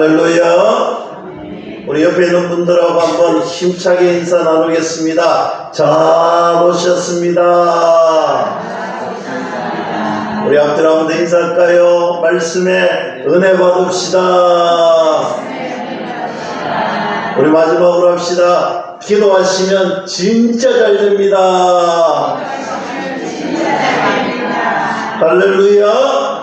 할렐루야. 우리 옆에 있는 분들하고 한번 힘차게 인사 나누겠습니다. 잘 오셨습니다. 우리 앞들 한번 인사할까요? 말씀에 은혜 받읍시다. 우리 마지막으로 합시다. 기도하시면 진짜 잘 됩니다. 할렐루야.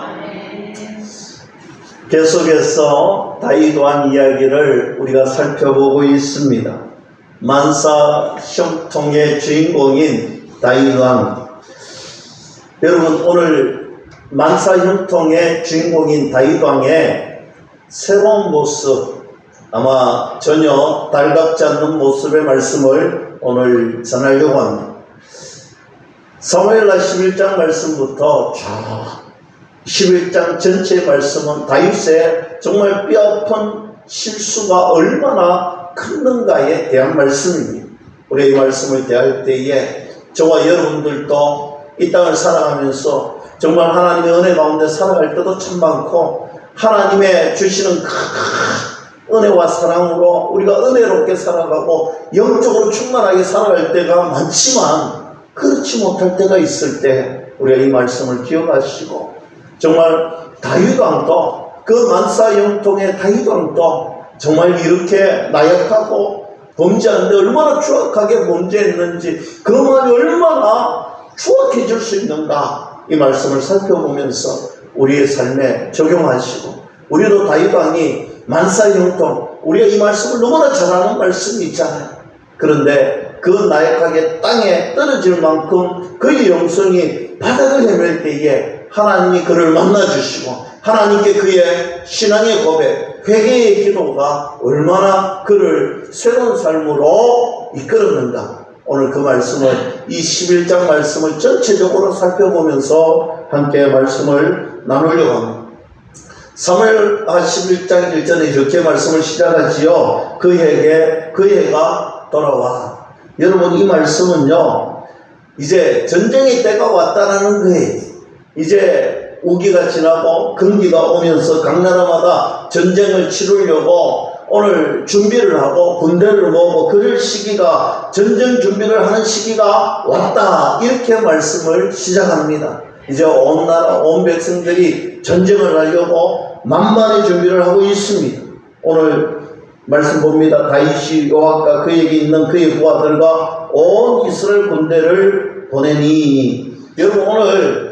계속해서 다윗 왕 이야기를 우리가 살펴보고 있습니다. 만사 형통의 주인공인 다윗 왕. 여러분, 오늘 만사 형통의 주인공인 다윗 왕의 새로운 모습, 아마 전혀 달갑지 않는 모습의 말씀을 오늘 전하려고 합니다. 사무엘하 11장 말씀부터 쭉 11장 전체의 말씀은 다윗의 정말 뼈아픈 실수가 얼마나 큰는가에 대한 말씀입니다. 우리 이 말씀을 대할 때에 저와 여러분들도 이 땅을 살아가면서 정말 하나님의 은혜 가운데 살아갈 때도 참 많고, 하나님의 주시는 큰 은혜와 사랑으로 우리가 은혜롭게 살아가고 영적으로 충만하게 살아갈 때가 많지만, 그렇지 못할 때가 있을 때 우리가 이 말씀을 기억하시고, 정말 다윗왕도, 그 만사 형통의 다윗왕도 정말 이렇게 나약하고 범죄하는데 얼마나 추악하게 범죄했는지, 그 마음이 얼마나 추악해질 수 있는가, 이 말씀을 살펴보면서 우리의 삶에 적용하시고, 우리도 다윗왕이 만사 형통, 우리가 이 말씀을 너무나 잘 아는 말씀이 있잖아요. 그런데 그 나약하게 땅에 떨어질 만큼 그의 영성이 바닥을 헤맬 때에 하나님이 그를 만나주시고, 하나님께 그의 신앙의 고백, 회개의 기도가 얼마나 그를 새로운 삶으로 이끌었는가. 오늘 그 말씀을, 이 11장 말씀을 전체적으로 살펴보면서 함께 말씀을 나누려고 합니다. 사무엘하 11장 1절에 이렇게 말씀을 시작하지요. 그에게 그애가 돌아와. 여러분, 이 말씀은요, 이제 전쟁의 때가 왔다라는 거예요. 이제 우기가 지나고 금기가 오면서 각 나라마다 전쟁을 치르려고 오늘 준비를 하고 군대를 모으고 그럴 시기가, 전쟁 준비를 하는 시기가 왔다, 이렇게 말씀을 시작합니다. 이제 온 나라 온 백성들이 전쟁을 하려고 만반의 준비를 하고 있습니다. 오늘 말씀 봅니다. 다윗이 요압과 그에게 있는 그의 부하들과 온 이스라엘 군대를 보내니. 여러분, 오늘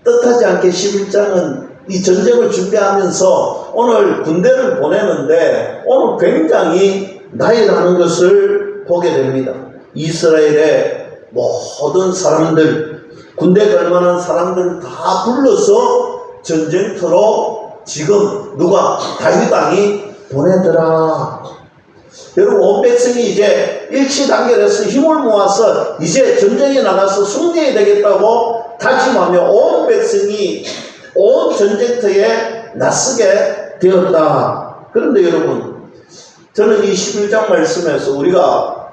뜻하지 않게 11장은 이 전쟁을 준비하면서 오늘 군대를 보내는데, 오늘 굉장히 나이라는 것을 보게 됩니다. 이스라엘의 모든 사람들, 군대 갈 만한 사람들 다 불러서 전쟁터로 지금 누가? 다윗 왕이 보내더라. 여러분, 온 백성이 이제 일치단결해서 힘을 모아서 이제 전쟁에 나가서 승리해야 되겠다고 다짐하며 온 백성이 온 전쟁터에 나서게 되었다. 그런데 여러분, 저는 이 11장 말씀에서 우리가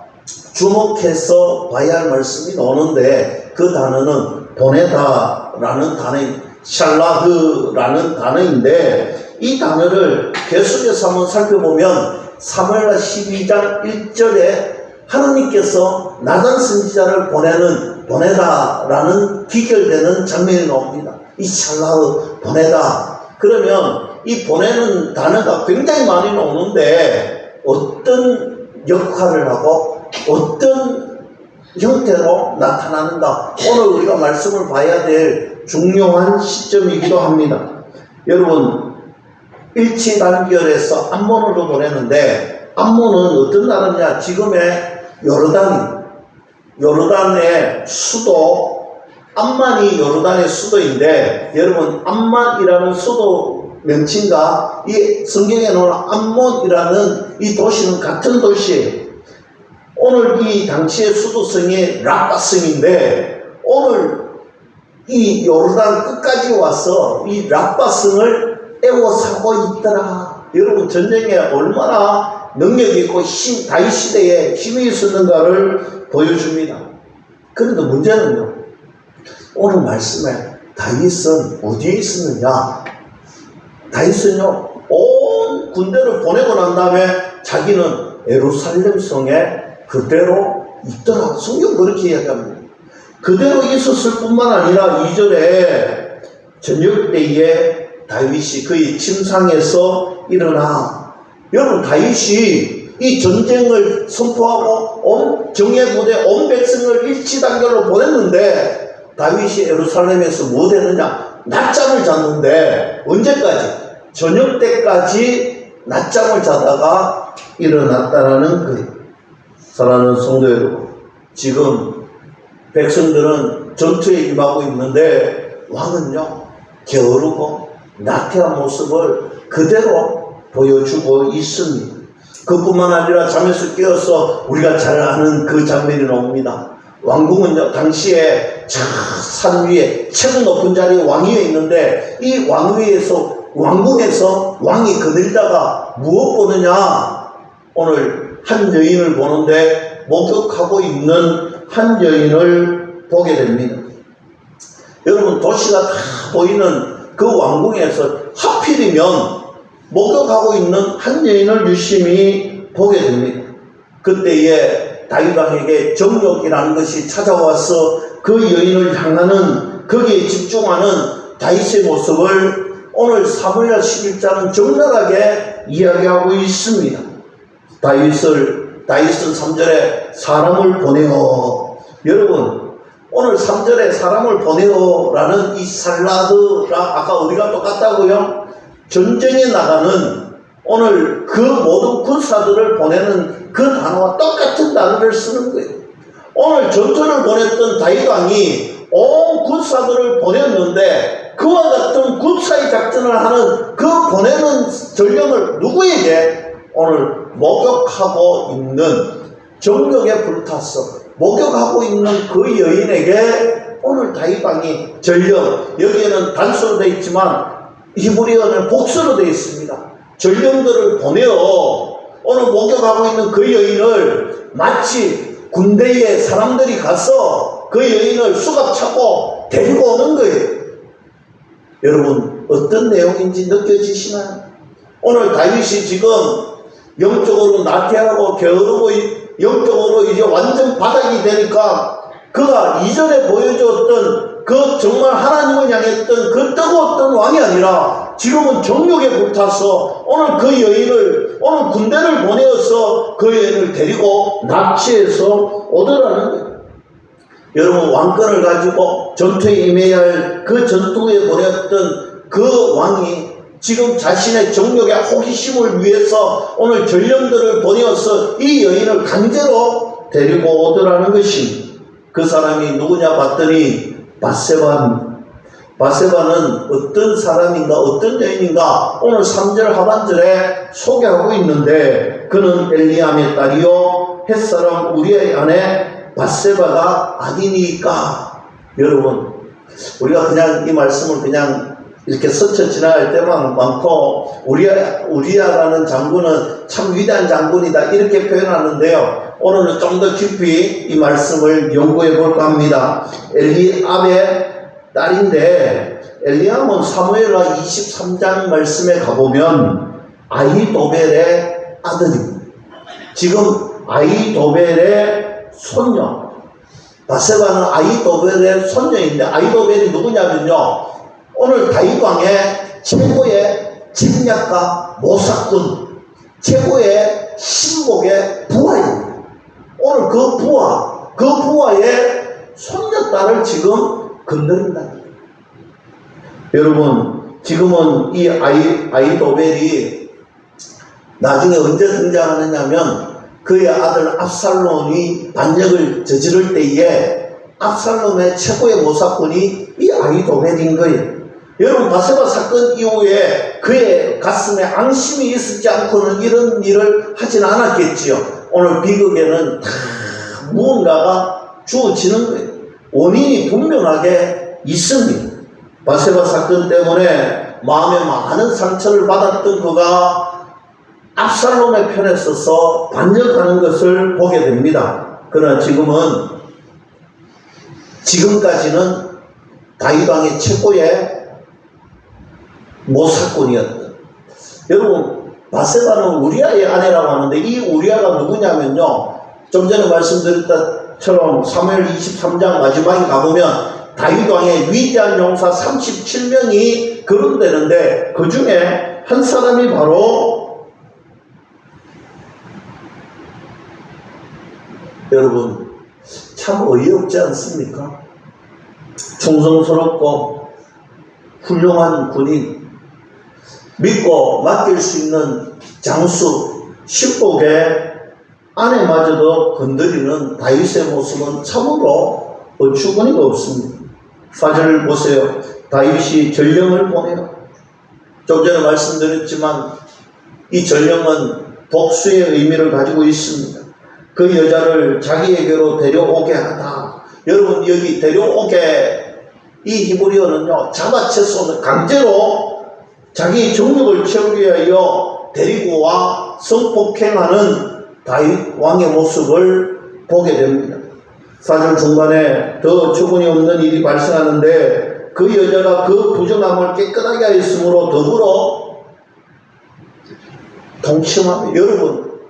주목해서 봐야 할 말씀이 나오는데, 그 단어는 보내다라는 단어입니다. 샬라흐라는 단어인데, 이 단어를 계속해서 한번 살펴보면 사무엘하 12장 1절에 하나님께서 나단 선지자를 보내다라는 기결되는 장면이 나옵니다. 이 샬라흐, 보내다. 그러면 이 보내는 단어가 굉장히 많이 나오는데, 어떤 역할을 하고 어떤 형태로 나타나는가, 오늘 우리가 말씀을 봐야 될 중요한 시점이기도 합니다. 여러분, 일치단결해서 암몬으로 보내는데, 암몬은 어떤 나라냐? 지금의 요르단의 수도, 암만이 요르단의 수도인데, 여러분, 암만이라는 수도 명칭과 이 성경에 나오는 암몬이라는 이 도시는 같은 도시예요. 오늘 이 당시의 수도성이 라빠성인데, 오늘 이 요르단 끝까지 와서 이 라빠성을 에워싸고 있더라. 여러분, 전쟁에 얼마나 능력이 있고 다윗 시대에 힘이 있었는가를 보여줍니다. 그런데 문제는요, 오늘 말씀에 다윗은 어디에 있었느냐? 다윗은요, 온 군대를 보내고 난 다음에 자기는 예루살렘 성에 그대로 있더라. 성경 그렇게 이야기합니다. 그대로 있었을 뿐만 아니라 2절에 저녁 때에 다윗이 그의 침상에서 일어나. 여러분, 다윗이 이 전쟁을 선포하고 온 정예 부대 온 백성을 일치단결로 보냈는데 다윗이 예루살렘에서 뭐 되느냐? 낮잠을 잤는데 언제까지? 저녁 때까지 낮잠을 자다가 일어났다라는 거예요. 사랑하는 성도 여러분, 지금 백성들은 전투에 임하고 있는데 왕은요 게으르고 나태한 모습을 그대로 보여주고 있습니다. 그뿐만 아니라 잠에서 깨어서 우리가 잘 아는 그 장면이 나옵니다. 왕궁은요 당시에 저 산 위에 최고 높은 자리에 왕위에 있는데 이 왕궁에서 왕이 거닐다가 무엇 보느냐? 오늘 한 여인을 보는데 목욕하고 있는 한 여인을 보게 됩니다. 여러분, 도시가 다 보이는 그 왕궁에서 하필이면 목욕하고 있는 한 여인을 유심히 보게 됩니다. 그때에 다윗 왕에게 정욕이라는 것이 찾아와서 그 여인을 향하는 거기에 집중하는 다윗의 모습을 오늘 사무엘 11장은 적나라하게 이야기하고 있습니다. 다윗은 3절에 사람을 보내어. 여러분, 오늘 3절에 사람을 보내어라는 이 살라드랑 아까 우리가 똑같다고요? 전쟁에 나가는 오늘 그 모든 군사들을 보내는 그 단어와 똑같은 단어를 쓰는 거예요. 오늘 전투를 보냈던 다윗 왕이 온 군사들을 보냈는데 그와 같은 군사의 작전을 하는 그 보내는 전령을 누구에게? 오늘 목욕하고 있는 정욕에 불타서 목욕하고 있는 그 여인에게 오늘 다윗 왕이 전령, 여기에는 단수로 되어 있지만 히브리어는 복수로 되어 있습니다. 전령들을 보내어 오늘 목욕하고 있는 그 여인을 마치 군대에 사람들이 가서 그 여인을 수갑차고 데리고 오는 거예요. 여러분, 어떤 내용인지 느껴지시나요? 오늘 다윗이 지금 영적으로 나태하고 게으르고 영적으로 이제 완전 바닥이 되니까 그가 이전에 보여줬던 그 정말 하나님을 향했던 그 뜨거웠던 왕이 아니라 지금은 정욕에 불타서 오늘 그 여인을 오늘 군대를 보내어서 그 여인을 데리고 납치해서 오더라는 거예요. 여러분, 왕권을 가지고 전투에 임해야 할 그 전투에 보냈던 그 왕이 지금 자신의 정욕의 호기심을 위해서 오늘 전령들을 보내어서 이 여인을 강제로 데리고 오더라는 것입니다. 그 사람이 누구냐 봤더니 밧세바는 어떤 사람인가, 어떤 여인인가 오늘 3절 하반절에 소개하고 있는데 그는 엘리암의 딸이요 햇사람 우리의 아내 밧세바가 아니니까. 여러분, 우리가 그냥 이 말씀을 그냥 이렇게 스쳐 지나갈 때만 많고 우리야라는 장군은 참 위대한 장군이다 이렇게 표현하는데요. 오늘은 좀 더 깊이 이 말씀을 연구해 볼까 합니다. 엘리압의 딸인데 엘리압은 사무엘하 23장 말씀에 가보면 아히도벨의 아들입니다. 지금 아히도벨의 손녀, 밧세바는 아히도벨의 손녀인데 아히도벨이 누구냐면요, 오늘 다윗왕의 최고의 책략가 모사꾼, 최고의 신복의 부하입니다. 오늘 그 부하의 손녀딸을 지금 건드린다. 여러분, 지금은 이 아히도벨이 나중에 언제 등장하느냐면 그의 아들 압살롬이 반역을 저지를 때에 압살롬의 최고의 모사꾼이 이 아히도벨인 거예요. 여러분, 밧세바 사건 이후에 그의 가슴에 앙심이 있었지 않고는 이런 일을 하진 않았겠지요. 오늘 비극에는 다 무언가가 주어지는 거예요. 원인이 분명하게 있습니다. 밧세바 사건 때문에 마음에 많은 상처를 받았던 그가 압살롬의 편에 서서 반역하는 것을 보게 됩니다. 그러나 지금까지는 다윗 왕의 최고의 모사꾼이었던. 여러분, 바세바는 우리아의 아내라고 하는데 이 우리아가 누구냐면요. 좀 전에 말씀드렸다처럼 사무엘 23장 마지막에 가보면 다윗 왕의 위대한 용사 37명이 거론되는데 그 중에 한 사람이 바로 여러분 참 어이없지 않습니까? 충성스럽고 훌륭한 군인, 믿고 맡길 수 있는 장수, 신복의 아내마저도 건드리는 다윗의 모습은 참으로 어처구니가 없습니다. 4절 보세요. 다윗이 전령을 보내요. 좀 전에 말씀드렸지만 이 전령은 복수의 의미를 가지고 있습니다. 그 여자를 자기에게로 데려오게 하다. 여러분 여기 데려오게 이 히브리어는요 잡아채서 강제로 자기 정욕을 채우기 위하여 데리고 와 성폭행하는 다윗 왕의 모습을 보게 됩니다. 4절 중간에 더 어처구니 없는 일이 발생하는데 그 여자가 그 부정함을 깨끗하게 하였으므로 더불어 동침하며 여러분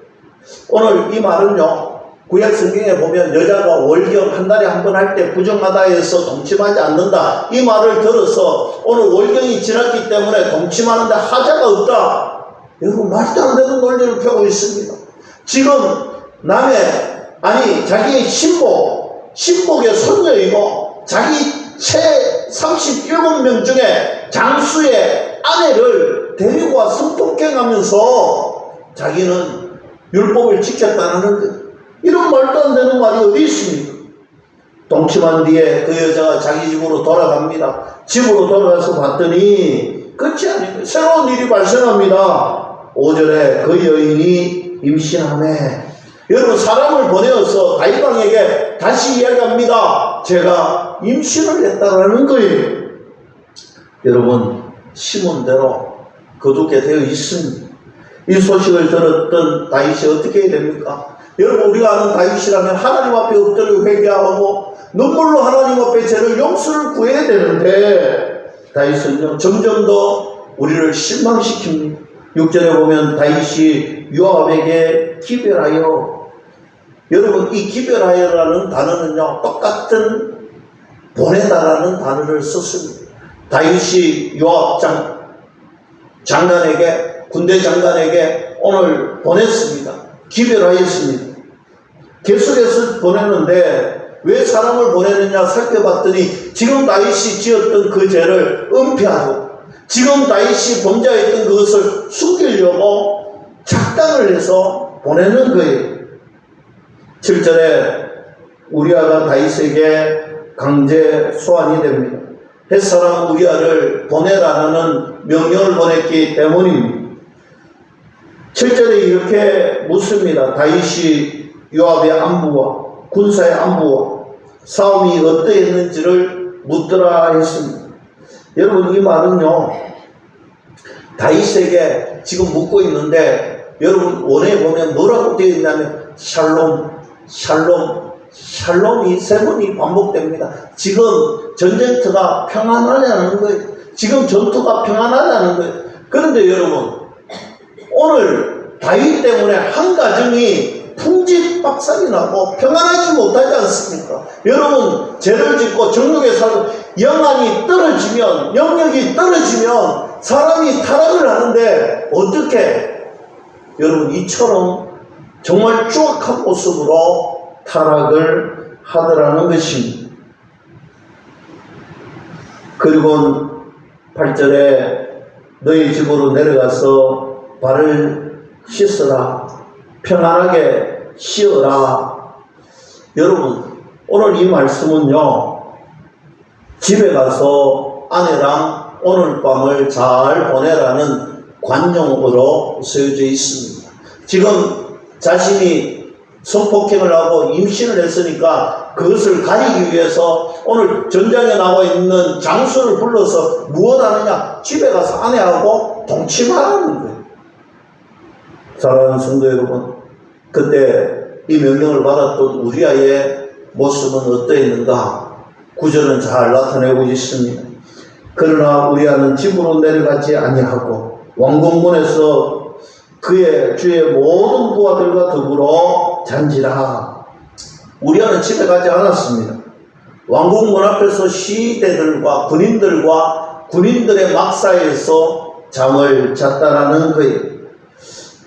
오늘 이 말은요 구약 성경에 보면 여자가 월경 한 달에 한 번 할 때 부정하다 해서 동침하지 않는다 이 말을 들어서 오늘 월경이 지났기 때문에 동침하는데 하자가 없다. 여러분 말도 안 되는 논리를 펴고 있습니다. 지금 자기의 신복의 손녀이고 자기 채 37명 중에 장수의 아내를 데리고 와 성폭행하면서 자기는 율법을 지켰다는 것. 이런 말도 안 되는 말이 어디 있습니까? 동침한 뒤에 그 여자가 자기 집으로 돌아갑니다. 집으로 돌아가서 봤더니 끝이 아닙니다. 새로운 일이 발생합니다. 5절에 그 여인이 임신하매 여러분 사람을 보내어서 다윗 왕에게 다시 이야기합니다. 제가 임신을 했다라는 거예요. 여러분 심은대로 거두게 되어 있습니다. 이 소식을 들었던 다윗이 어떻게 해야 됩니까? 여러분 우리가 아는 다윗이라면 하나님 앞에 엎드려 회개하고 눈물로 하나님 앞에 죄를 용서를 구해야 되는데 다윗은요 점점 더 우리를 실망시킵니다. 6절에 보면 다윗이 요압에게 기별하여 여러분 이 기별하여라는 단어는요 똑같은 보내다라는 단어를 썼습니다. 다윗이 요압 장관에게 군대 장관에게 오늘 보냈습니다. 기별하였습니다. 계속해서 보내는데 왜 사람을 보내느냐 살펴봤더니 지금 다윗이 지었던 그 죄를 은폐하고 지금 다윗이 범죄했던 그것을 숨기려고 작당을 해서 보내는 거예요. 7절에 우리아가 다윗에게 강제 소환이 됩니다. 햇사람 우리아를 보내라는 명령을 보냈기 때문입니다. 7절에 이렇게 묻습니다. 다윗이 요압의 안부와 군사의 안부와 싸움이 어떠했는지를 묻더라 했습니다. 여러분 이 말은요 다윗에게 지금 묻고 있는데 여러분 원에 보면 뭐라고 되어 있냐면 샬롬이 세 번이 반복됩니다. 지금 전쟁터가 평안하냐는 거예요. 지금 전투가 평안하냐는 거예요. 그런데 여러분 오늘 다윗 때문에 한 가정이 풍짓박살이 나고 평안하지 못하지 않습니까? 여러분 죄를 짓고 정욕에 살고 영력이 떨어지면 사람이 타락을 하는데 어떻게 여러분 이처럼 정말 추악한 모습으로 타락을 하더라는 것입니다. 그리고 8절에 너희 집으로 내려가서 발을 씻어라 평안하게 쉬어라. 여러분 오늘 이 말씀은요 집에 가서 아내랑 오늘 밤을 잘 보내라는 관용으로 쓰여져 있습니다. 지금 자신이 성폭행을 하고 임신을 했으니까 그것을 가리기 위해서 오늘 전장에 나와 있는 장수를 불러서 무엇 하느냐? 집에 가서 아내하고 동침하라는 거예요. 사랑하는 성도 여러분, 그때 이 명령을 받았던 우리아의 모습은 어떠했는가? 9절은 잘 나타내고 있습니다. 그러나 우리아는 집으로 내려가지 아니하고 왕궁문에서 그의 주의 모든 부하들과 더불어 잔지라. 우리아는 집에 가지 않았습니다. 왕궁문 앞에서 시대들과 군인들의 막사에서 잠을 잤다라는 거예요.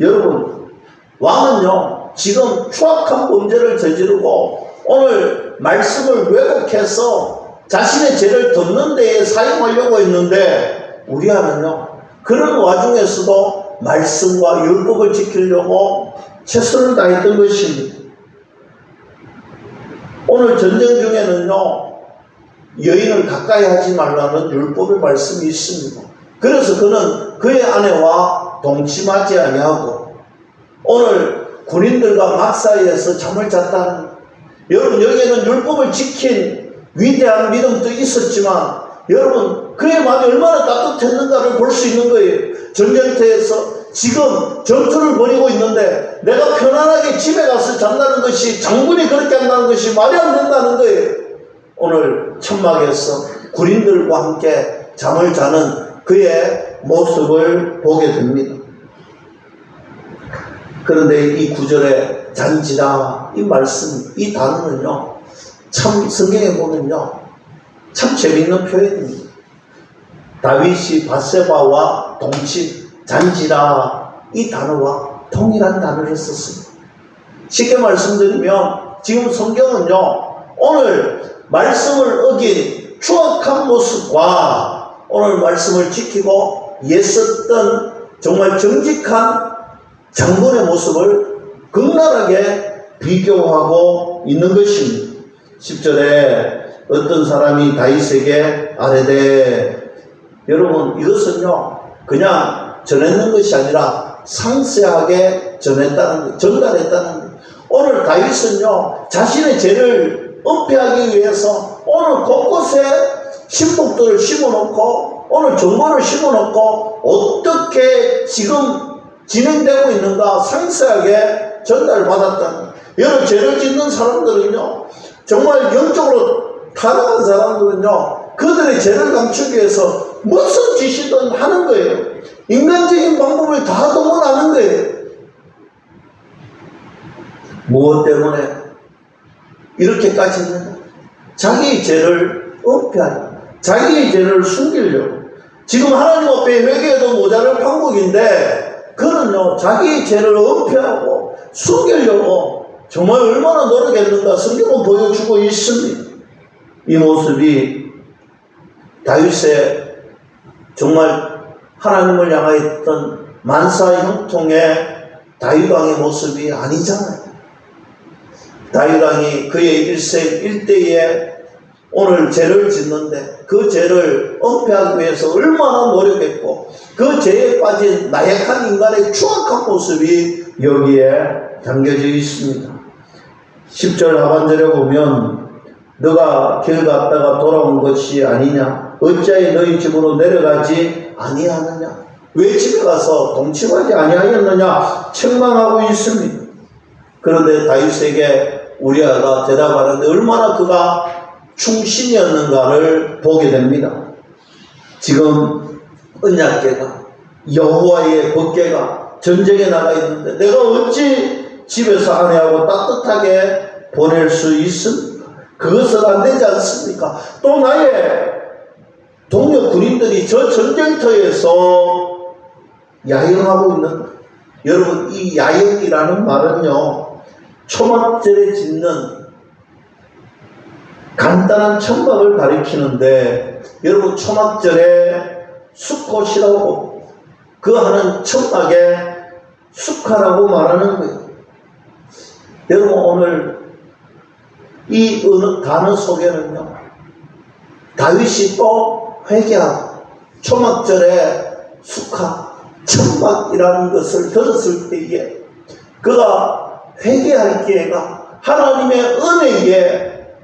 여러분, 왕은요 지금 추악한 범죄를 저지르고 오늘 말씀을 왜곡해서 자신의 죄를 덮는 데에 사용하려고 했는데, 우리아는요 그런 와중에서도 말씀과 율법을 지키려고 최선을 다했던 것입니다. 오늘 전쟁 중에는요 여인을 가까이 하지 말라는 율법의 말씀이 있습니다. 그래서 그는 그의 아내와 동침하지 아니하고 오늘 군인들과 막사이에서 잠을 잤다는, 여러분 여기에는 율법을 지킨 위대한 믿음도 있었지만 여러분 그의 마음이 얼마나 따뜻했는가를 볼 수 있는 거예요. 전쟁터에서 지금 전투를 벌이고 있는데 내가 편안하게 집에 가서 잔다는 것이, 장군이 그렇게 한다는 것이 말이 안 된다는 거예요. 오늘 천막에서 군인들과 함께 잠을 자는 그의 모습을 보게 됩니다. 그런데 이 구절에 잔지라 이 말씀, 이 단어는요 참 성경에 보면요 참 재미있는 표현입니다. 다윗이 밧세바와 동침, 잔지라 이 단어와 동일한 단어를 썼습니다. 쉽게 말씀드리면 지금 성경은요 오늘 말씀을 어긴 추악한 모습과 오늘 말씀을 지키고 애썼던 정말 정직한 장군의 모습을 극렬하게 비교하고 있는 것입니다. 10절에 어떤 사람이 다윗에게 아뢰되, 여러분 이것은요 그냥 전했는 것이 아니라 상세하게 전했다는, 전달했다는 거예요. 오늘 다윗은요 자신의 죄를 은폐하기 위해서 오늘 곳곳에 신복들을 심어놓고 오늘 정보를 심어놓고 어떻게 지금 진행되고 있는가 상세하게 전달받았다는 거예요. 여러 죄를 짓는 사람들은요 정말 영적으로 타락한 사람들은요 그들의 죄를 감추기 위해서 무슨 짓이든 하는 거예요. 인간적인 방법을 다 동원하는 거예요. 무엇 때문에 이렇게까지 했느냐? 자기의 죄를 은폐하려, 자기의 죄를 숨기려고. 지금 하나님 앞에 회개해도 모자랄 판국인데 그는요 자기의 죄를 은폐하고 숨기려고 정말 얼마나 노력했는가 성경은 보여주고 있습니다. 이 모습이 다윗의 정말 하나님을 향하였던 만사 형통의 다윗왕의 모습이 아니잖아요. 다윗왕이 그의 일생 일대에 오늘 죄를 짓는데 그 죄를 은폐하기 위해서 얼마나 노력했고 그 죄에 빠진 나약한 인간의 추악한 모습이 여기에 담겨져 있습니다. 10절 하반절에 보면 너가 길 갔다가 돌아온 것이 아니냐, 어찌하여 너희 집으로 내려가지 아니하느냐, 왜 집에 가서 동침하지 아니하였느냐 책망하고 있습니다. 그런데 다윗에게 우리아가 대답하는데 얼마나 그가 충신이었는가를 보게 됩니다. 지금 언약궤가 여호와의 법궤가 전쟁에 나가 있는데 내가 어찌 집에서 아내하고 따뜻하게 보낼 수 있습니까? 그것은 안 되지 않습니까? 또 나의 동료 군인들이 저 전쟁터에서 야영하고 있는, 여러분 이 야영이라는 말은요 초막절에 짓는 간단한 천막을 가리키는데, 여러분 초막절에 수컷이라고 그 하는 천막에 수카라고 말하는 거예요. 여러분 오늘 이 단어 속에는요 다윗이 또 회개하고 초막절에 수카, 천막이라는 것을 들었을 때에 그가 회개할 기회가 하나님의 은혜에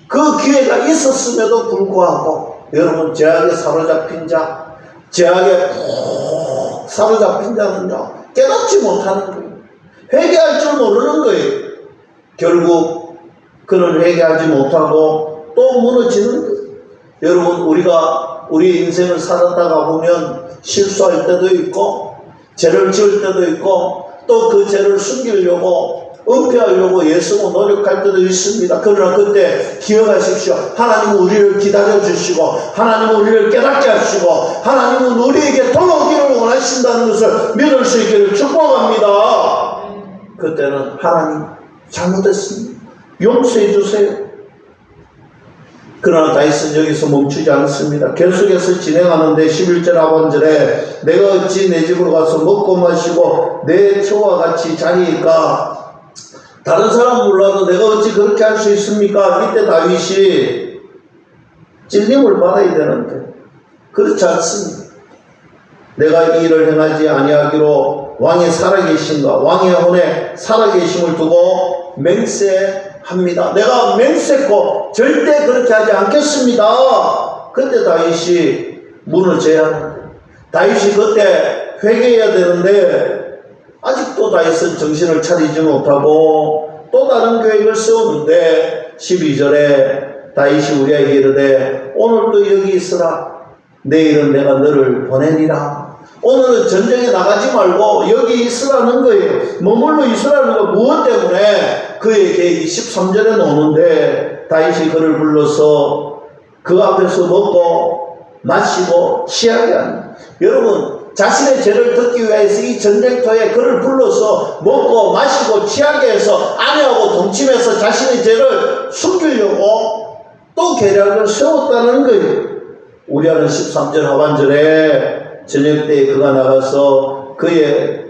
그 기회가 있었음에도 불구하고 여러분 죄악에 사로잡힌 자, 죄악에 푹 사로잡힌 자는요 깨닫지 못하는 거예요. 회개할 줄 모르는 거예요. 결국 그는 회개하지 못하고 또 무너지는 거예요. 여러분 우리가 우리 인생을 살았다가 보면 실수할 때도 있고 죄를 지을 때도 있고 또 그 죄를 숨기려고 은폐하려고 애쓰고 노력할 때도 있습니다. 그러나 그때 기억하십시오. 하나님은 우리를 기다려주시고 하나님은 우리를 깨닫게 하시고 하나님은 우리에게 돌아오기를 원하신다는 것을 믿을 수 있기를 축복합니다. 그때는 하나님 잘못했습니다. 용서해 주세요. 그러나 다윗은 여기서 멈추지 않습니다. 계속해서 진행하는데 11절 하반절에 내가 어찌 내 집으로 가서 먹고 마시고 내 처와 같이 자리일까? 다른 사람 몰라도 내가 어찌 그렇게 할 수 있습니까? 이때 다윗이 찔림을 받아야 되는데 그렇지 않습니다. 내가 이 일을 행하지 아니하기로 왕이 살아계신가? 왕의 혼에 살아계심을 두고 맹세합니다. 내가 맹세코 절대 그렇게 하지 않겠습니다. 그때 다윗이 문을 제하는데 다윗이 그때 회개해야 되는데 아직도 다윗은 정신을 차리지 못하고 또 다른 계획을 세우는데 12절에 다윗이 우리에게 이르되 오늘도 여기 있으라. 내일은 내가 너를 보내리라. 오늘은 전쟁에 나가지 말고 여기 있으라는 거예요. 머물러 있으라는 거 무엇 때문에? 그의 계획이 13절에 나오는데 다윗이 그를 불러서 그 앞에서 먹고 마시고 취하게 합니다. 여러분 자신의 죄를 듣기 위해서 이 전쟁터에 그를 불러서 먹고 마시고 취하게 해서 아내하고 동침해서 자신의 죄를 숨기려고 또 계략을 세웠다는 거예요. 우리아는 13절 하반절에 저녁 때에 그가 나가서 그의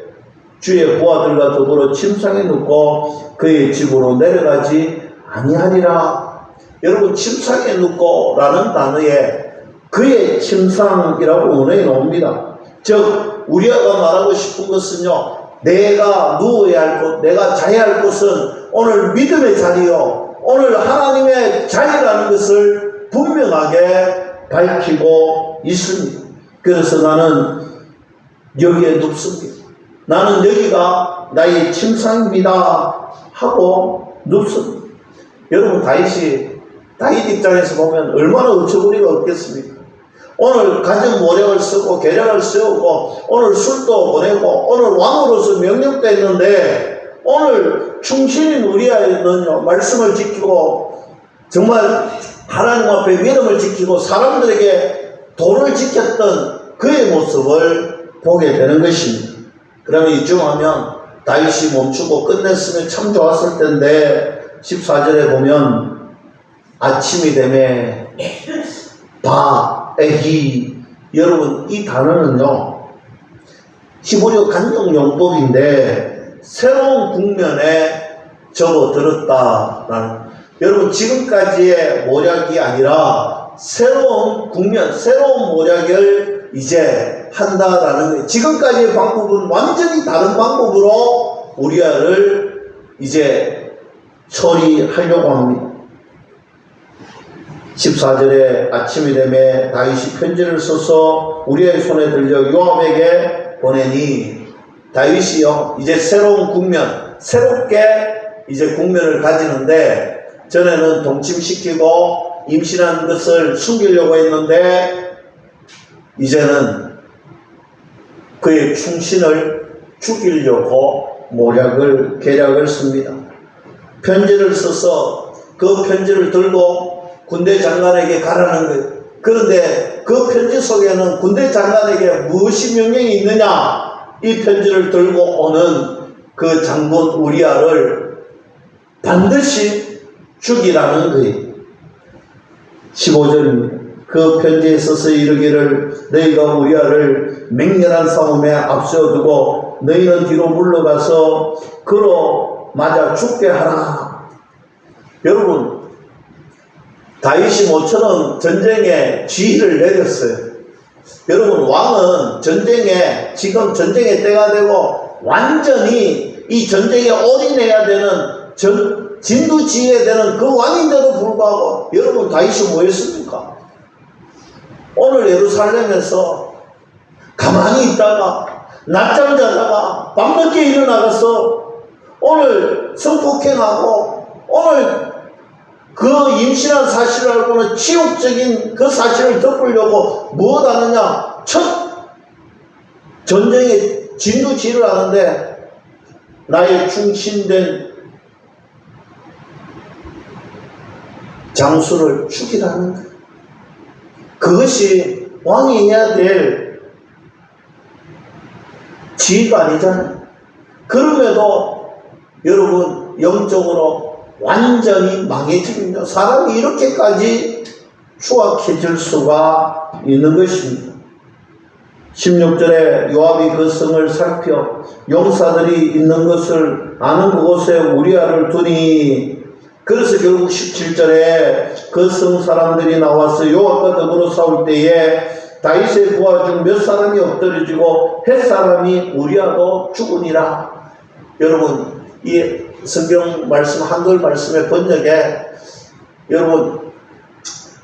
주의 부하들과 더불어 침상에 눕고 그의 집으로 내려가지 아니하리라. 여러분 침상에 눕고 라는 단어에 그의 침상이라고 원어에 나옵니다. 즉 우리아가 말하고 싶은 것은요, 내가 누워야 할 곳, 내가 자야 할 곳은 오늘 믿음의 자리요, 오늘 하나님의 자리라는 것을 분명하게 밝히고 있습니다. 그래서 나는 여기에 눕습니다. 나는 여기가 나의 침상입니다 하고 눕습니다. 여러분 다윗 입장에서 보면 얼마나 어처구니가 없겠습니까? 오늘 가진 모략을 쓰고 계략을 세우고 오늘 술도 보내고 오늘 왕으로서 명령도 했는데 오늘 충신인 우리아는요 말씀을 지키고 정말 하나님 앞에 믿음을 지키고 사람들에게 도를 지켰던 그의 모습을 보게 되는 것입니다. 그러면 이쯤 하면 다윗이 멈추고 끝냈으면 참 좋았을 텐데 14절에 보면 아침이 되매 바에히, 여러분 이 단어는요 히브리어 간용 용법인데 새로운 국면에 접어들었다라는, 여러분 지금까지의 모략이 아니라 새로운 국면, 새로운 모략을 이제 한다라는 거예요. 지금까지의 방법은 완전히 다른 방법으로 우리아를 이제 처리하려고 합니다. 14절에 아침이 되매 다윗이 편지를 써서 우리아의 손에 들려 요압에게 보내니, 다윗이요 이제 새로운 국면, 새롭게 이제 국면을 가지는데 전에는 동침시키고 임신한 것을 숨기려고 했는데 이제는 그의 충신을 죽이려고 모략을 계략을 씁니다. 편지를 써서 그 편지를 들고 군대 장관에게 가라는 거예요. 그런데 그 편지 속에는 군대 장관에게 무엇이 명령이 있느냐? 이 편지를 들고 오는 그 장군 우리아를 반드시 죽이라는 거예요. 15절입니다. 그 편지에 써서 이르기를 너희가 우리아를 맹렬한 싸움에 앞세워두고 너희는 뒤로 물러가서 그로 맞아 죽게 하라. 여러분 다윗이 모처럼 전쟁에 지휘를 내렸어요. 여러분 왕은 전쟁에, 지금 전쟁의 때가 되고 완전히 이 전쟁에 올인해야 되는 진두지휘해야 되는 그 왕인데도 불구하고 여러분 다윗이 뭐 했습니까? 오늘 예루살렘에서 가만히 있다가 낮잠 자다가 밤늦게 일어나가서 오늘 성폭행하고 오늘 그 임신한 사실을 알고는 치욕적인 그 사실을 덮으려고 무엇 하느냐? 첫 전쟁의 진두지휘를 하는데 나의 충신된 장수를 죽이라는 거예요. 그것이 왕이 해야 될 지위가 아니잖아요. 그럼에도 여러분 영적으로 완전히 망해집니다. 사람이 이렇게까지 추악해질 수가 있는 것입니다. 16절에 요압이 그 성을 살펴 용사들이 있는 것을 아는 그곳에 우리아를 두니, 그래서 결국 17절에 그 성 사람들이 나와서 요압과 더불어 싸울 때에 다윗의 부하 중 몇 사람이 엎드러지고 헷 사람이 우리아도 죽으니라. 여러분, 이 성경 말씀 한글 말씀의 번역에 여러분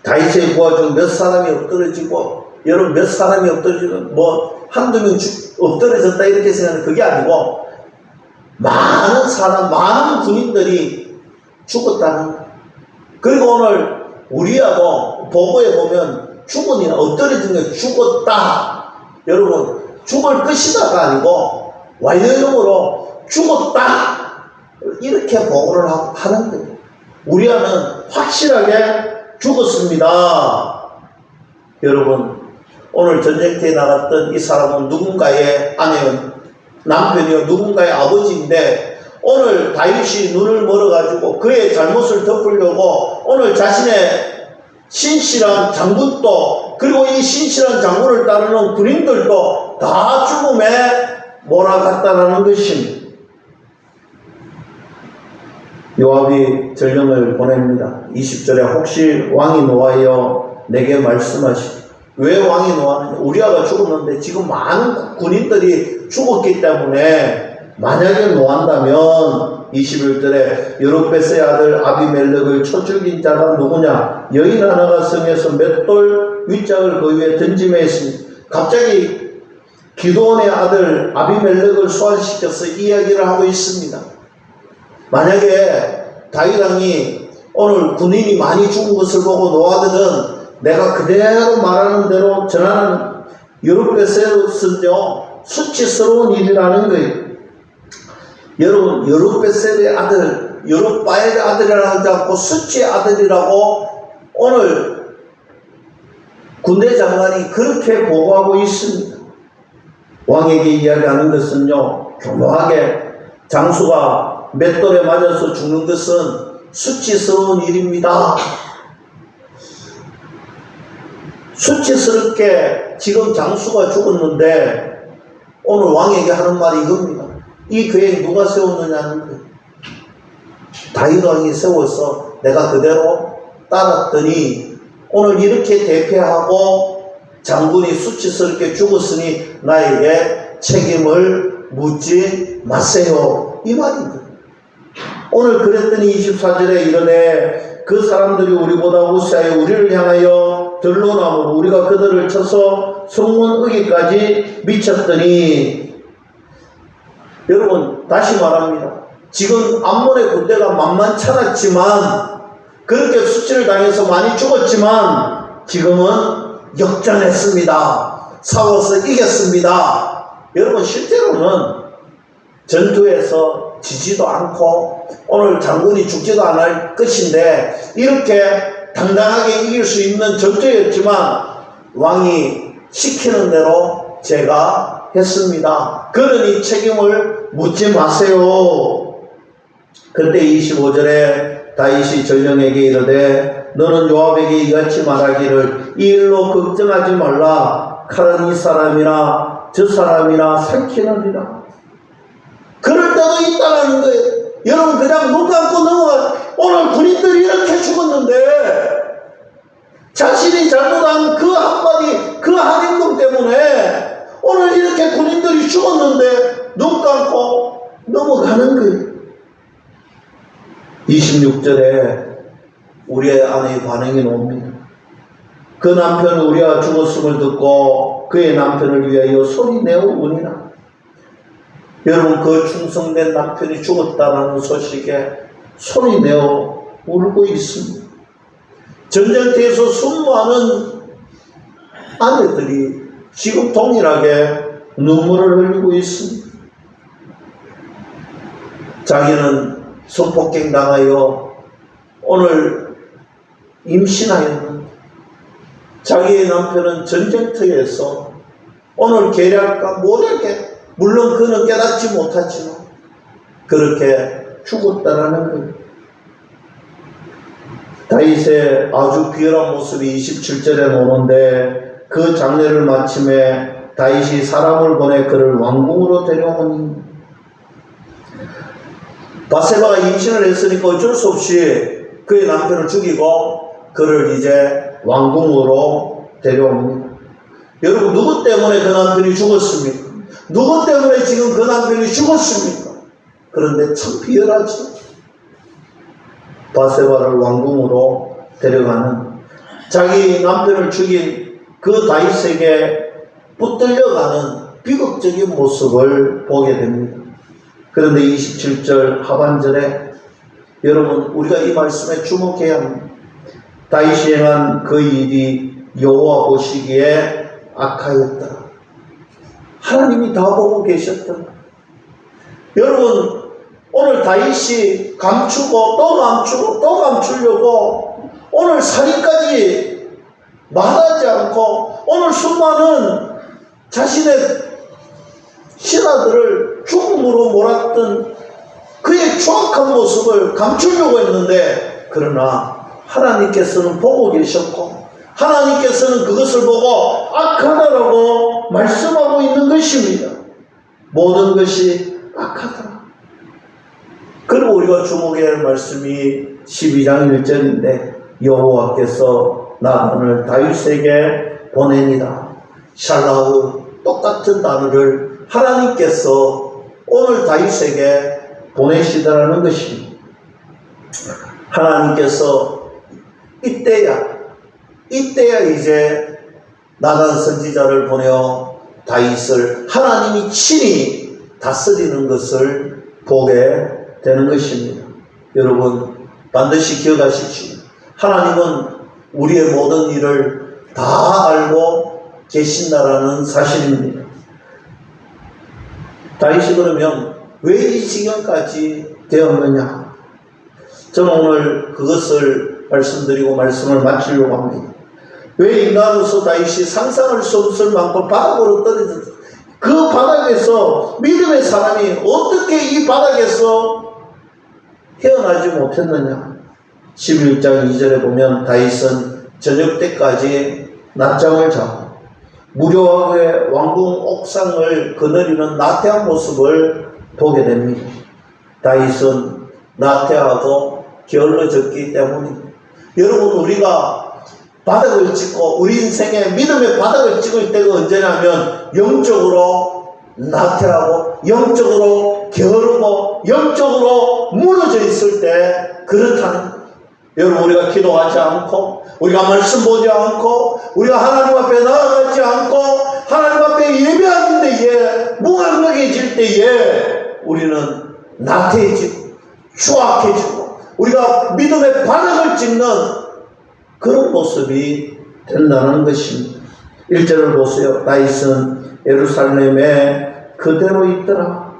다윗의 부하 중 몇 사람이 엎드러지고, 여러분 몇 사람이 엎드러지고 뭐 한두 명 엎드러졌다 이렇게 생각하는 그게 아니고 많은 사람, 많은 군인들이 죽었다는 거예요. 그리고 오늘 우리하고 보고에 보면 죽으니라, 엎드려진 게 죽었다. 여러분, 죽을 것이다가 아니고 완료형으로 죽었다 이렇게 보고를 하는 거예요. 우리하는 확실하게 죽었습니다. 여러분, 오늘 전쟁터에 나갔던 이 사람은 누군가의 아내요, 남편이요, 누군가의 아버지인데 오늘 다윗이 눈을 멀어가지고 그의 잘못을 덮으려고 오늘 자신의 신실한 장군도, 그리고 이 신실한 장군을 따르는 군인들도 다 죽음에 몰아갔다라는 것입니다. 요압이 전령을 보냅니다. 20절에 혹시 왕이 노하여 내게 말씀하시오. 왜 왕이 노하느냐? 우리아가 죽었는데 지금 많은 군인들이 죽었기 때문에 만약에 노한다면 21절에 여룹벳의 아들 아비멜렉을 쳐 죽인 자가 누구냐? 여인 하나가 성에서 맷돌 윗짝을 그 위에 던지며 했습니다. 갑자기 기드온의 아들 아비멜렉을 소환시켜서 이야기를 하고 있습니다. 만약에 다윗 왕이 오늘 군인이 많이 죽은 것을 보고 노하거든 내가 그대로 말하는 대로 전하는 여룹벳은요 수치스러운 일이라는 거예요. 여러분, 여룹벳의 아들, 여룹바엘의 아들이라고 하지 않고 수치의 아들이라고 오늘 군대 장관이 그렇게 보고하고 있습니다. 왕에게 이야기하는 것은요, 교묘하게 장수가 맷돌에 맞아서 죽는 것은 수치스러운 일입니다. 수치스럽게 지금 장수가 죽었는데 오늘 왕에게 하는 말이 이겁니다. 이 계획 누가 세웠느냐는 거예요. 다윗 왕이 세워서 내가 그대로 따랐더니 오늘 이렇게 대패하고 장군이 수치스럽게 죽었으니 나에게 책임을 묻지 마세요. 이 말입니다. 오늘 그랬더니 24절에 이르되 그 사람들이 우리보다 우세하여 우리를 향하여 들러나오고 우리가 그들을 쳐서 성문 어기까지 미쳤더니, 여러분 다시 말합니다. 지금 암몬의 군대가 만만찮았지만 그렇게 수치를 당해서 많이 죽었지만 지금은 역전했습니다. 싸워서 이겼습니다. 여러분 실제로는 전투에서 지지도 않고 오늘 장군이 죽지도 않을 것인데 이렇게 당당하게 이길 수 있는 전투였지만 왕이 시키는 대로 제가 했습니다. 그러니 책임을 묻지 마세요. 그때 25절에 다윗이 전령에게 이르되 너는 요압에게 이같이 말하기를 이 일로 걱정하지 말라. 칼은 이 사람이나 저 사람이나 삼키느니라. 그럴 때도 있다는 거예요. 여러분 그냥 눈 감고 넘어가. 오늘 군인들이 이렇게 죽었는데 자신이 잘못한 그 한마디 그 한 행동 때문에 오늘 이렇게 군인들이 죽었는데 눈 감고 넘어가는 거예요. 26절에 우리의 아내의 반응이 나옵니다. 그 남편은 우리가 죽었음을 듣고 그의 남편을 위하여 소리내어 우니라. 여러분 그 충성된 남편이 죽었다는 소식에 소리내어 울고 있습니다. 전쟁터에서 수많은 아내들이 지금 동일하게 눈물을 흘리고 있습니다. 자기는 성폭행 당하여 오늘 임신하였는데 자기의 남편은 전쟁터에서 오늘 계략과 모르게, 물론 그는 깨닫지 못하지만 그렇게 죽었다라는 거예요. 다윗의 아주 비열한 모습이 27절에 나오는데 그 장례를 마침에 다윗이 사람을 보내 그를 왕궁으로 데려오니 바세바가 임신을 했으니까 어쩔 수 없이 그의 남편을 죽이고 그를 이제 왕궁으로 데려옵니다. 여러분, 누구 때문에 그 남편이 죽었습니까? 누구 때문에 지금 그 남편이 죽었습니까? 그런데 참 비열하죠. 바세바를 왕궁으로 데려가는 자기 남편을 죽인 그 다윗에게 붙들려가는 비극적인 모습을 보게 됩니다. 그런데 27절 하반절에 여러분, 우리가 이 말씀에 주목해야 합니다. 다윗이 행한 그 일이 여호와 보시기에 악하였다. 하나님이 다 보고 계셨다. 여러분, 오늘 다윗이 감추고 또 감추고 또 감추려고 오늘 살인까지 말하지 않고 오늘 수많은 자신의 신하들을 죽음으로 몰았던 그의 추악한 모습을 감추려고 했는데, 그러나 하나님께서는 보고 계셨고 하나님께서는 그것을 보고 악하다라고 말씀하고 있는 것입니다. 모든 것이 악하다. 그리고 우리가 주목해야 할 말씀이 12장 1절인데 여호와께서 나단을 다윗에게 보내니라. 샬라우, 똑같은 단어를 하나님께서 오늘 다윗에게 보내시더라는 것입니다. 하나님께서 이때야 이제 나단 선지자를 보내어 다윗을 하나님이 친히 다스리는 것을 보게 되는 것입니다. 여러분, 반드시 기억하십시오. 하나님은 우리의 모든 일을 다 알고 계신다라는 사실입니다. 다윗이 그러면 왜 이 지경까지 되었느냐? 저는 오늘 그것을 말씀드리고 말씀을 마치려고 합니다. 왜 인간으로서 다윗이 상상할 수 없을 만큼 바닥으로 떨어졌다. 그 바닥에서 믿음의 사람이 어떻게 이 바닥에서 헤어나지 못했느냐? 11장 2절에 보면 다윗은 저녁 때까지 낮잠을 자고 무료하게 왕궁 옥상을 거느리는 나태한 모습을 보게 됩니다. 다윗은 나태하고 게을러졌기 때문입니다. 여러분, 우리가 바닥을 찍고 우리 인생의 믿음의 바닥을 찍을 때가 언제냐면 영적으로 나태하고 영적으로 게으르고 영적으로 무너져 있을 때 그렇다는 거예요. 여러분, 우리가 기도하지 않고 우리가 말씀 보지 않고 우리가 하나님 앞에 나아가지 않고 하나님 앞에 예배하는 데에 무감각해질 때에 우리는 나태해지고 추악해지고 우리가 믿음의 바닥을 찍는 그런 모습이 된다는 것입니다. 1절을 보세요. 다윗은 예루살렘에 그대로 있더라.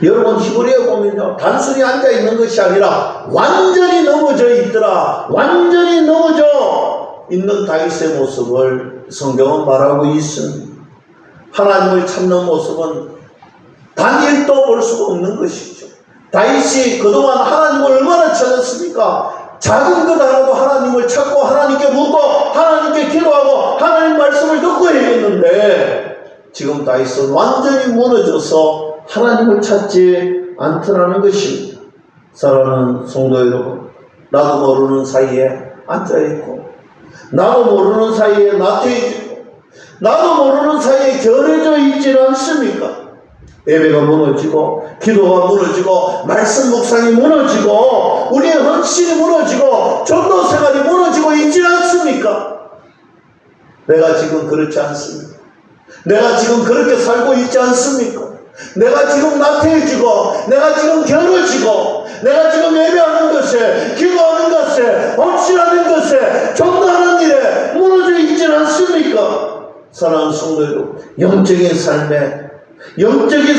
여러분, 히브리에 보면요, 단순히 앉아있는 것이 아니라 완전히 넘어져 있더라. 완전히 넘어져 있는 다윗의 모습을 성경은 말하고 있습니다. 하나님을 찾는 모습은 단 1도 볼 수가 없는 것이죠. 다윗이 그동안 하나님을 얼마나 찾았습니까? 작은 것 하나도 하나님을 찾고 하나님께 묻고 하나님께 기도하고 하나님 말씀을 듣고 했는데 지금 다윗은 완전히 무너져서 하나님을 찾지 않더라는 것입니다. 사랑하는 성도 여러분, 나도 모르는 사이에 앉아있고 나도 모르는 사이에 나태해지고 나도 모르는 사이에 결여져 있지 않습니까? 예배가 무너지고 기도가 무너지고 말씀 묵상이 무너지고 우리의 헌신이 무너지고 전도 생활이 무너지고 있지 않습니까? 내가 지금 그렇지 않습니까? 내가 지금 그렇게 살고 있지 않습니까? 내가 지금 나태해지고 내가 지금 게을러지고 내가 지금 예배하는 것에 기도하는 것에 헌신하는 것에 전도하는 일에 무너져 있지 않습니까? 사랑하는 성도 여러분, 영적인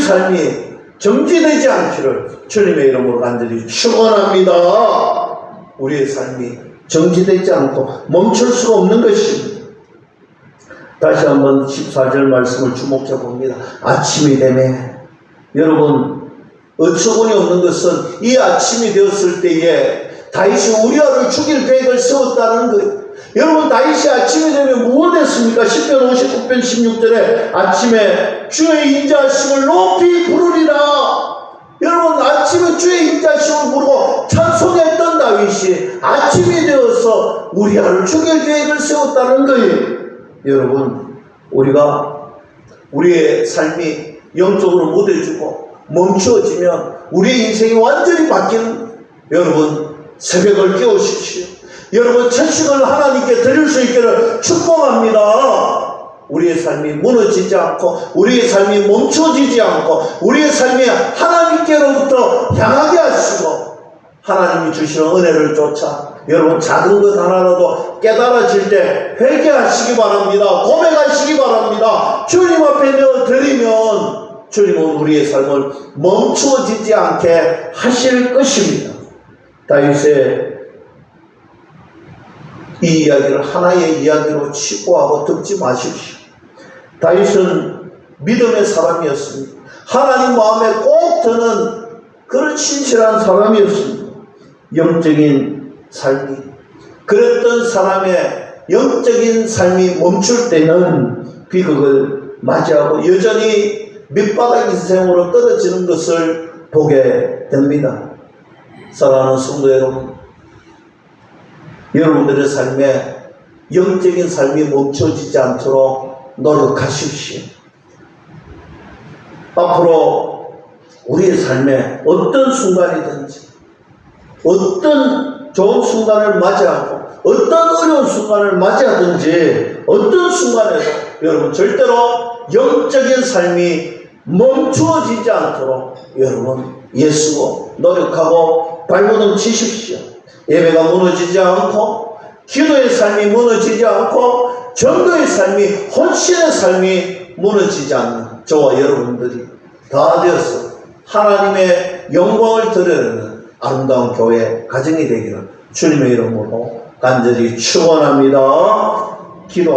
삶이 정지되지 않기를 주님의 이름으로 간절히 축원합니다. 우리의 삶이 정지되지 않고 멈출 수가 없는 것입니다. 다시 한번 14절 말씀을 주목해 봅니다. 아침이 되매, 여러분 어처구니 없는 것은 이 아침이 되었을 때에 다윗이 우리아를 죽일 계획을 세웠다는 거예요. 여러분, 다윗이 아침이 되면 무엇 했습니까? 10편 59편 16절에 아침에 주의 인자하심을 높이 부르리라. 여러분, 아침에 주의 인자하심을 부르고 찬송했던 다윗이 아침이 되어서 우리아를 죽일 계획을 세웠다는 거예요. 여러분, 우리가 우리의 삶이 영적으로 무뎌지고 멈추어지면 우리의 인생이 완전히 바뀌는 거예요. 여러분, 새벽을 깨우십시오. 여러분, 첫 시간을 하나님께 드릴 수 있기를 축복합니다. 우리의 삶이 무너지지 않고, 우리의 삶이 멈춰지지 않고, 우리의 삶이 하나님께로부터 향하게 하시고, 하나님이 주시는 은혜를 쫓아 여러분 작은 것 하나라도 깨달아질 때 회개하시기 바랍니다. 고백하시기 바랍니다. 주님 앞에 내어드리면 주님은 우리의 삶을 멈추어지지 않게 하실 것입니다. 다윗의 이 이야기를 하나의 이야기로 치부하고 듣지 마십시오. 다윗은 믿음의 사람이었습니다. 하나님 마음에 꼭 드는 그런 신실한 사람이었습니다. 영적인 삶이, 그랬던 사람의 영적인 삶이 멈출 때는 비극을 맞이하고 여전히 밑바닥 인생으로 떨어지는 것을 보게 됩니다. 사랑하는 성도 여러분, 여러분들의 삶에 영적인 삶이 멈춰지지 않도록 노력하십시오. 앞으로 우리의 삶에 어떤 순간이든지, 어떤 좋은 순간을 맞이하고 어떤 어려운 순간을 맞이하든지 어떤 순간에도 여러분 절대로 영적인 삶이 멈추어지지 않도록 여러분 예수고 노력하고 발버둥 치십시오. 예배가 무너지지 않고, 기도의 삶이 무너지지 않고, 전도의 삶이, 헌신의 삶이 무너지지 않는 저와 여러분들이 다 되어서 하나님의 영광을 드리는 아름다운 교회 가정이 되기를 주님의 이름으로 간절히 축원합니다. 기도